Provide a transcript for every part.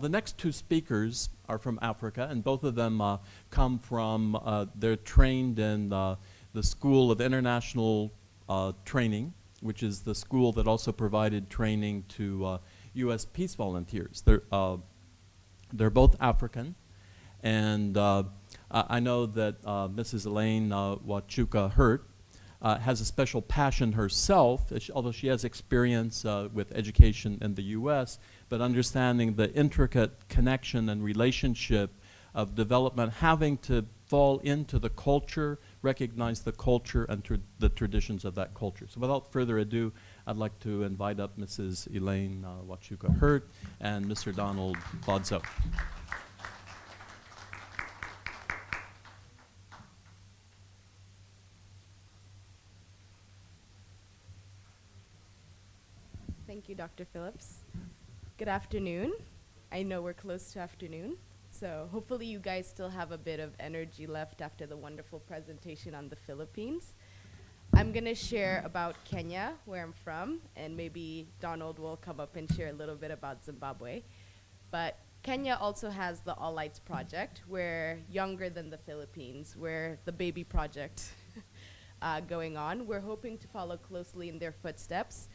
The next two speakers are from Africa, and both of them come from, they're trained in the School of International Training, which is the school that also provided training to U.S. peace volunteers. They're both African, and I know that Mrs. Elaine Wachuka-Hurt has a special passion herself, although she has experience with education in the U.S., but understanding the intricate connection and relationship of development having to fall into the culture, recognize the culture and the traditions of that culture. So without further ado, I'd like to invite up Mrs. Elaine Wachuka-Hurt and Mr. Donald Bodzo. Thank you, Dr. Phillips. Good afternoon. I know we're close to afternoon, so hopefully you guys still have a bit of energy left after the wonderful presentation on the Philippines. I'm going to share about Kenya, where I'm from, and maybe Donald will come up and share a little bit about Zimbabwe. But Kenya also has the Alllights Project. We're younger than the Philippines. We're the baby project going on. We're hoping to follow closely in their footsteps.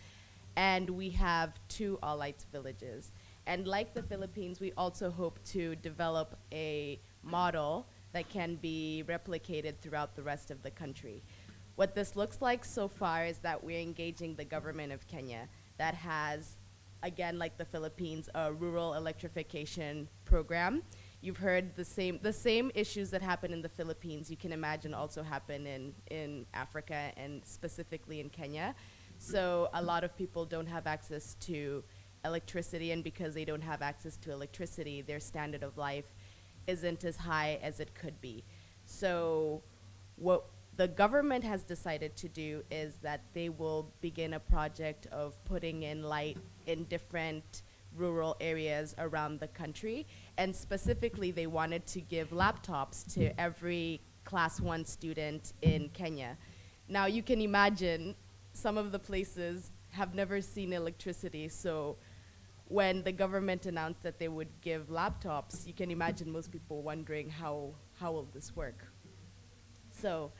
And we have 2 Alllights villages. And like the Philippines, we also hope to develop a model that can be replicated throughout the rest of the country. What this looks like so far is that we're engaging the government of Kenya that has, again, like the Philippines, a rural electrification program. You've heard the same issues that happen in the Philippines, you can imagine also happen in Africa and specifically in Kenya. So a lot of people don't have access to electricity, and because they don't have access to electricity, their standard of life isn't as high as it could be. So what the government has decided to do is that they will begin a project of putting in light in different rural areas around the country. And specifically, they wanted to give laptops to every class 1 student in Kenya. Now you can imagine some of the places have never seen electricity, so when the government announced that they would give laptops, you can imagine most people wondering how will this work. So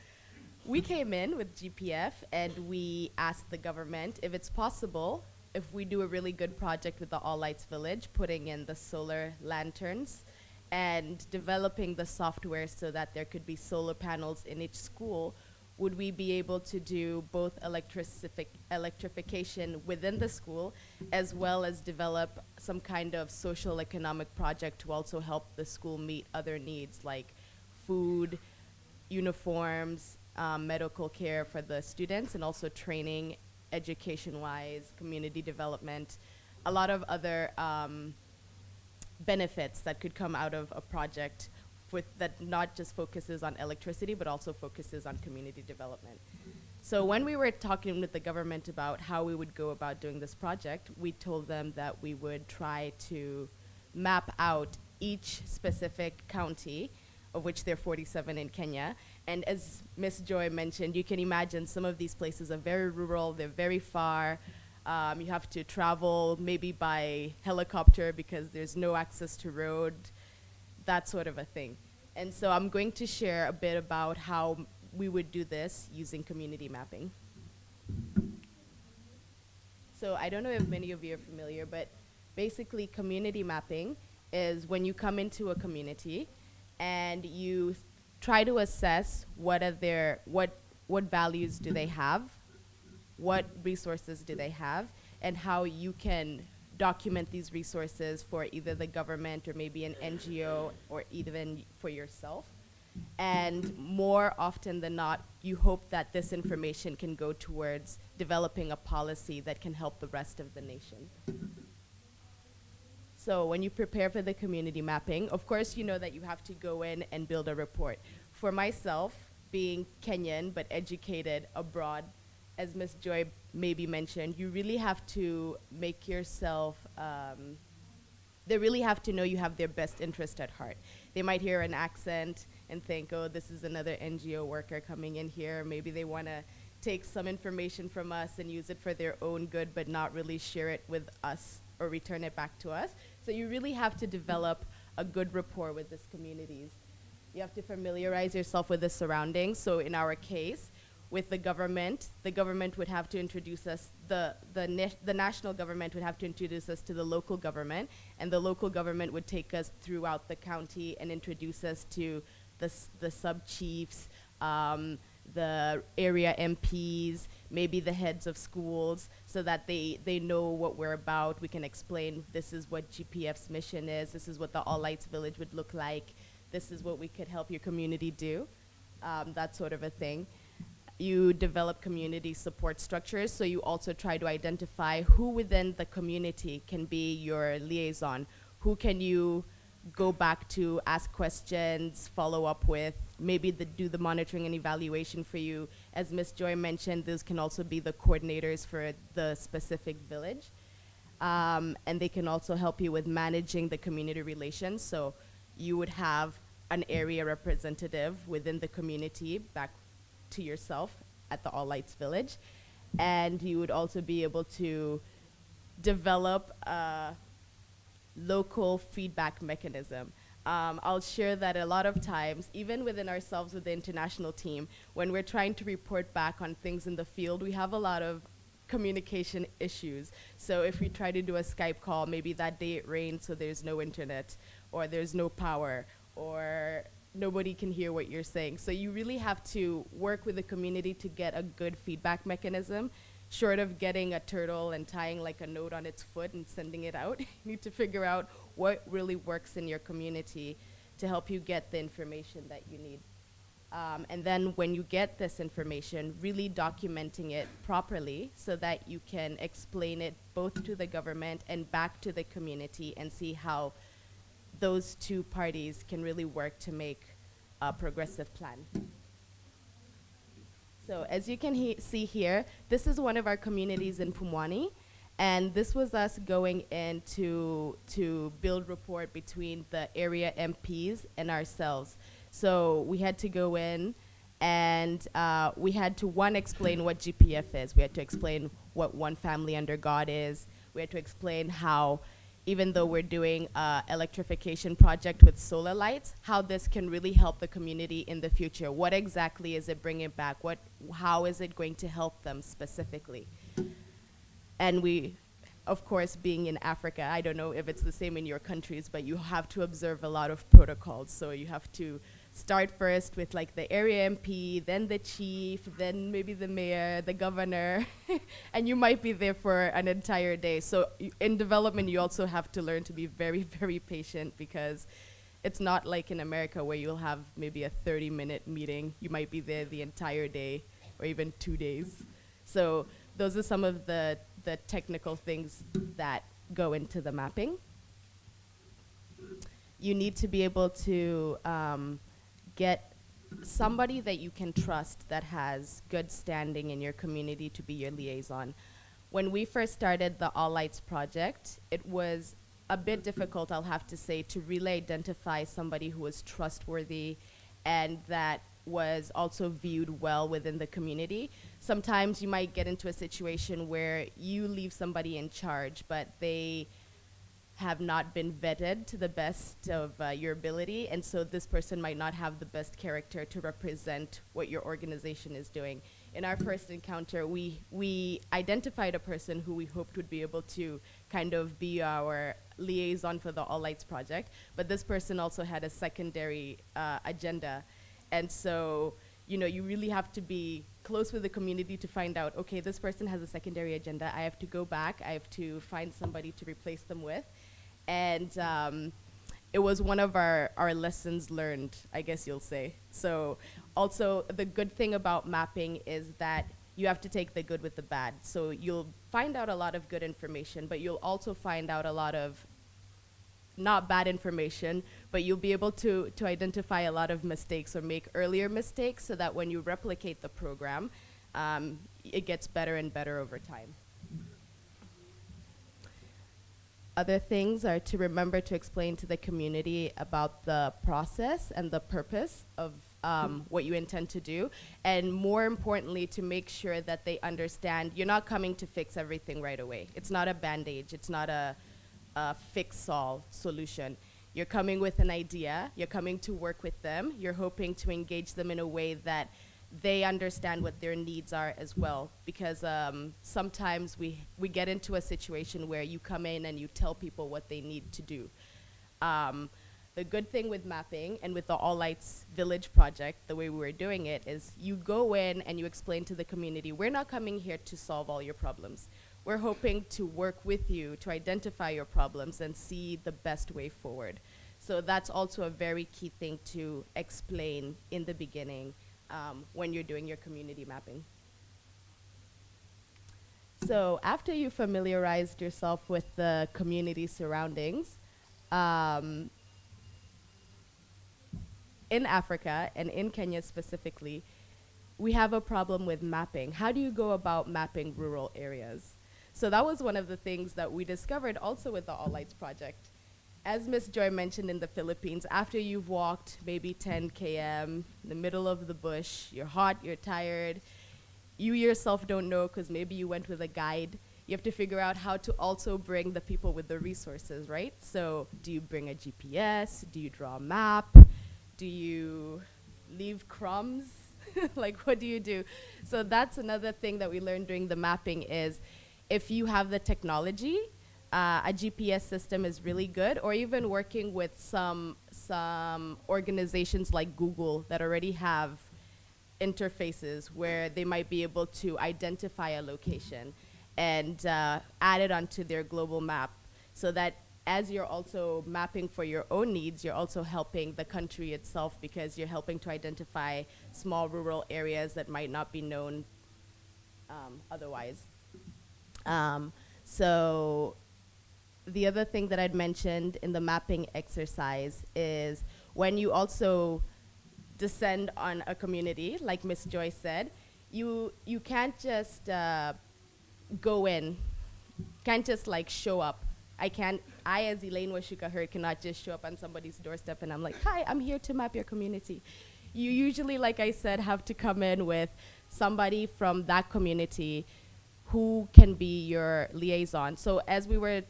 we came in with GPF and we asked the government if it's possible if we do a really good project with the Alllights Village, putting in the solar lanterns and developing the software so that there could be solar panels in each school, would we be able to do both electrification within the school as well as develop some kind of social economic project to also help the school meet other needs like food, uniforms, medical care for the students, and also training, education-wise, community development, a lot of other benefits that could come out of a project that not just focuses on electricity, but also focuses on community development. So when we were talking with the government about how we would go about doing this project, we told them that we would try to map out each specific county, of which there are 47 in Kenya. And as Ms. Joy mentioned, you can imagine some of these places are very rural, they're very far. You have to travel maybe by helicopter because there's no access to road, that sort of a thing. And so I'm going to share a bit about how we would do this using community mapping. So I don't know if many of you are familiar, but basically community mapping is when you come into a community and you try to assess what values do they have, what resources do they have, and how you can document these resources for either the government or maybe an NGO or even for yourself. And more often than not, you hope that this information can go towards developing a policy that can help the rest of the nation. So when you prepare for the community mapping, of course you know that you have to go in and build a report. For myself, being Kenyan but educated abroad, as Ms. Joy maybe mentioned, you really have to make yourself, they really have to know you have their best interest at heart. They might hear an accent and think, oh, this is another NGO worker coming in here. Maybe they want to take some information from us and use it for their own good, but not really share it with us or return it back to us. So you really have to develop a good rapport with these communities. You have to familiarize yourself with the surroundings. So in our case, with the government would have to introduce us, the national government would have to introduce us to the local government, and the local government would take us throughout the county and introduce us to the sub-chiefs, the area MPs, maybe the heads of schools, so that they know what we're about. We can explain, this is what GPF's mission is, this is what the Alllights Village would look like, this is what we could help your community do, that sort of a thing. You develop community support structures, so you also try to identify who within the community can be your liaison. Who can you go back to, ask questions, follow up with, maybe do the monitoring and evaluation for you. As Ms. Joy mentioned, those can also be the coordinators for the specific village. And they can also help you with managing the community relations. So you would have an area representative within the community back to yourself at the Alllights Village. And you would also be able to develop a local feedback mechanism. I'll share that a lot of times, even within ourselves with the international team, when we're trying to report back on things in the field, we have a lot of communication issues. So if we try to do a Skype call, maybe that day it rained, so there's no internet, or there's no power, or nobody can hear what you're saying. So you really have to work with the community to get a good feedback mechanism. Short of getting a turtle and tying like a note on its foot and sending it out, you need to figure out what really works in your community to help you get the information that you need. And then when you get this information, really documenting it properly so that you can explain it both to the government and back to the community and see how those two parties can really work to make a progressive plan. So as you can see here, this is one of our communities in Pumwani, and this was us going in to build rapport between the area MPs and ourselves. So we had to go in and we had to, one, explain what GPF is. We had to explain what One Family Under God is. We had to explain how, even though we're doing an electrification project with solar lights, how this can really help the community in the future. What exactly is it bringing back? How is it going to help them specifically? And we, of course, being in Africa, I don't know if it's the same in your countries, but you have to observe a lot of protocols. So you have to start first with like the area MP, then the chief, then maybe the mayor, the governor, and you might be there for an entire day. So in development, you also have to learn to be very, very patient, because it's not like in America where you'll have maybe a 30-minute meeting. You might be there the entire day or even 2 days. So those are some of the technical things that go into the mapping. You need to be able to get somebody that you can trust that has good standing in your community to be your liaison. When we first started the Alllights project, it was a bit difficult, I'll have to say, to really identify somebody who was trustworthy and that was also viewed well within the community. Sometimes you might get into a situation where you leave somebody in charge, but they have not been vetted to the best of your ability, and so this person might not have the best character to represent what your organization is doing. In our first encounter, we identified a person who we hoped would be able to kind of be our liaison for the Alllights project, but this person also had a secondary agenda. And so, you know, you really have to be close with the community to find out, okay, this person has a secondary agenda, I have to go back, I have to find somebody to replace them with. And it was one of our lessons learned, I guess you'll say. So also, the good thing about mapping is that you have to take the good with the bad. So you'll find out a lot of good information, but you'll also find out a lot of not bad information, but you'll be able to identify a lot of mistakes or make earlier mistakes so that when you replicate the program, it gets better and better over time. Other things are to remember to explain to the community about the process and the purpose of what you intend to do, and more importantly, to make sure that they understand you're not coming to fix everything right away. It's not a band-aid. It's not a a fix-all solution. You're coming with an idea, you're coming to work with them, you're hoping to engage them in a way that they understand what their needs are as well. Because sometimes we get into a situation where you come in and you tell people what they need to do. The good thing with mapping and with the Alllights Village Project, the way we were doing it, is you go in and you explain to the community, we're not coming here to solve all your problems. We're hoping to work with you to identify your problems and see the best way forward. So that's also a very key thing to explain in the beginning when you're doing your community mapping. So after you familiarized yourself with the community surroundings, in Africa and in Kenya specifically, we have a problem with mapping. How do you go about mapping rural areas? So that was one of the things that we discovered also with the Alllights Project. As Ms. Joy mentioned, in the Philippines, after you've walked maybe 10 km in the middle of the bush, you're hot, you're tired, you yourself don't know because maybe you went with a guide. You have to figure out how to also bring the people with the resources, right? So do you bring a GPS? Do you draw a map? Do you leave crumbs? Like, what do you do? So that's another thing that we learned during the mapping is if you have the technology, a GPS system is really good, or even working with some organizations like Google that already have interfaces where they might be able to identify a location and add it onto their global map, so that as you're also mapping for your own needs, you're also helping the country itself, because you're helping to identify small rural areas that might not be known otherwise. So the other thing that I'd mentioned in the mapping exercise is when you also descend on a community, like Ms. Joy said, you can't just go in, can't just like show up. I as Elaine Washuka Hurd cannot just show up on somebody's doorstep and I'm like, hi, I'm here to map your community. You usually, like I said, have to come in with somebody from that community who can be your liaison. So as we were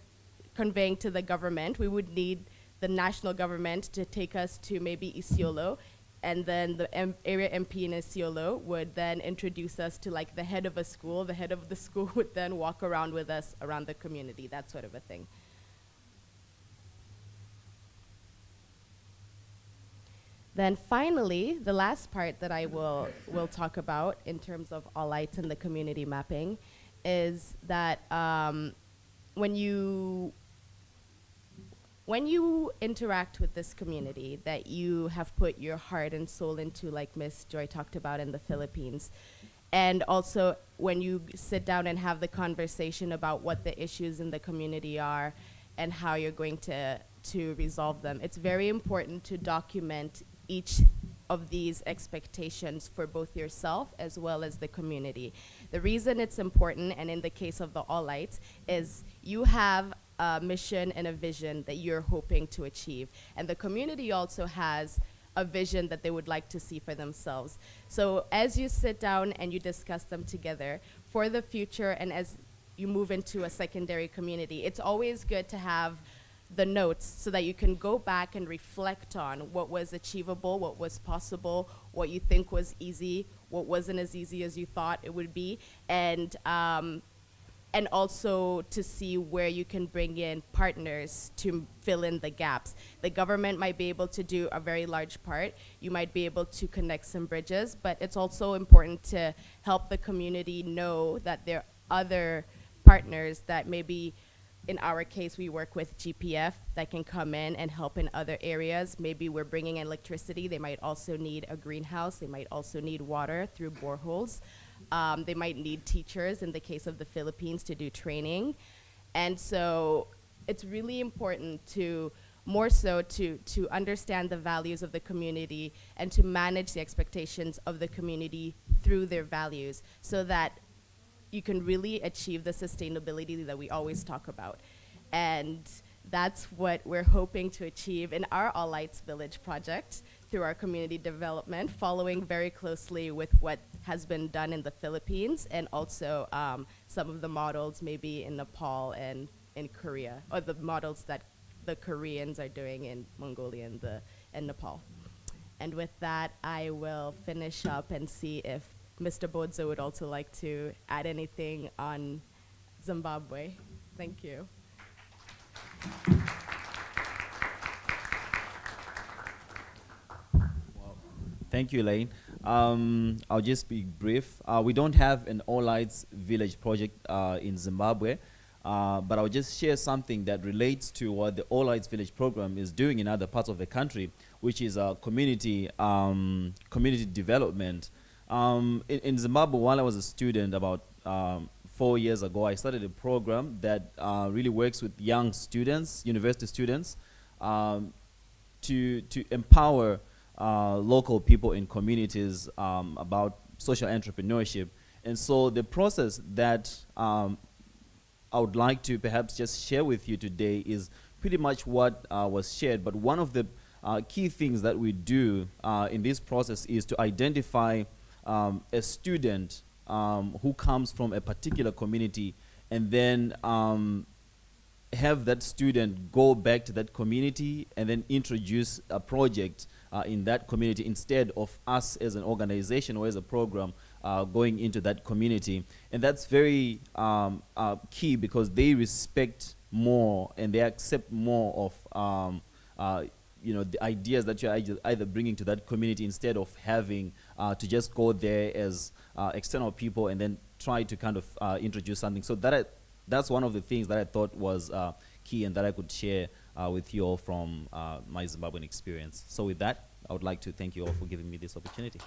conveying to the government, we would need the national government to take us to maybe Isiolo, and then the area MP in Isiolo would then introduce us to like the head of a school. The head of the school would then walk around with us around the community, that sort of a thing. Then finally, the last part that I will talk about in terms of Alllights and the community mapping is that when you interact with this community that you have put your heart and soul into, like Ms. Joy talked about in the Philippines, and also when you sit down and have the conversation about what the issues in the community are and how you're going to resolve them, it's very important to document each of these expectations for both yourself as well as the community. The reason it's important, and in the case of the Alllights, is you have a mission and a vision that you're hoping to achieve. And the community also has a vision that they would like to see for themselves. So as you sit down and you discuss them together for the future, and as you move into a secondary community, it's always good to have the notes so that you can go back and reflect on what was achievable, what was possible, what you think was easy, what wasn't as easy as you thought it would be, and also to see where you can bring in partners to fill in the gaps. The government might be able to do a very large part. You might be able to connect some bridges, but it's also important to help the community know that there are other partners that maybe, in our case, we work with GPF that can come in and help in other areas. Maybe we're bringing in electricity. They might also need a greenhouse. They might also need water through boreholes. They might need teachers in the case of the Philippines to do training. And so it's really important to more so to understand the values of the community and to manage the expectations of the community through their values, so that you can really achieve the sustainability that we always talk about. And that's what we're hoping to achieve in our Alllights Village project through our community development, following very closely with what has been done in the Philippines, and also some of the models maybe in Nepal and in Korea, or the models that the Koreans are doing in Mongolia and Nepal. And with that, I will finish up and see if Mr. Bodzo would also like to add anything on Zimbabwe. Thank you. Thank you, Elaine. I'll just be brief. We don't have an Alllights Village Project in Zimbabwe, but I'll just share something that relates to what the Alllights Village program is doing in other parts of the country, which is community development. In Zimbabwe, while I was a student about 4 years ago, I started a program that really works with young students, university students, to empower local people in communities about social entrepreneurship. And so the process that I would like to perhaps just share with you today is pretty much what was shared, but one of the key things that we do in this process is to identify a student who comes from a particular community, and then have that student go back to that community and then introduce a project in that community, instead of us as an organization or as a program going into that community. And that's very key, because they respect more and they accept more of the ideas that you're either bringing to that community, instead of having to just go there as external people and then try to kind of introduce something. So that's one of the things that I thought was key and that I could share with you all from my Zimbabwean experience. So with that, I would like to thank you all for giving me this opportunity.